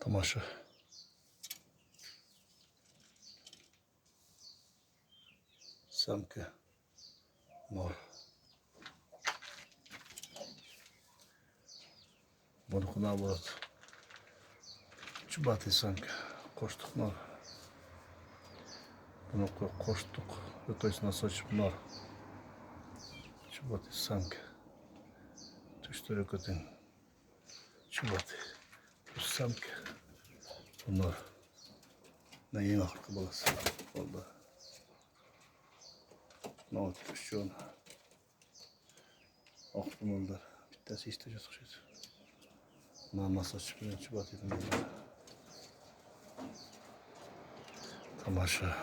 Tamaşa. Samka. Mor. Bunu kuna bulat. Çubati samka. Koştuk mor. Bunu koştuk. Ötesine saçıp mor. Çubati samka. Tüştürü kötün. Çubati. Samka. Bunlar. Ne yeni aklı balası. Oldu. Ne oldu şu an? Aklım oldu. Bittesi isteyeceğiz. Nasıl açıp çubat edin. Tamaşa.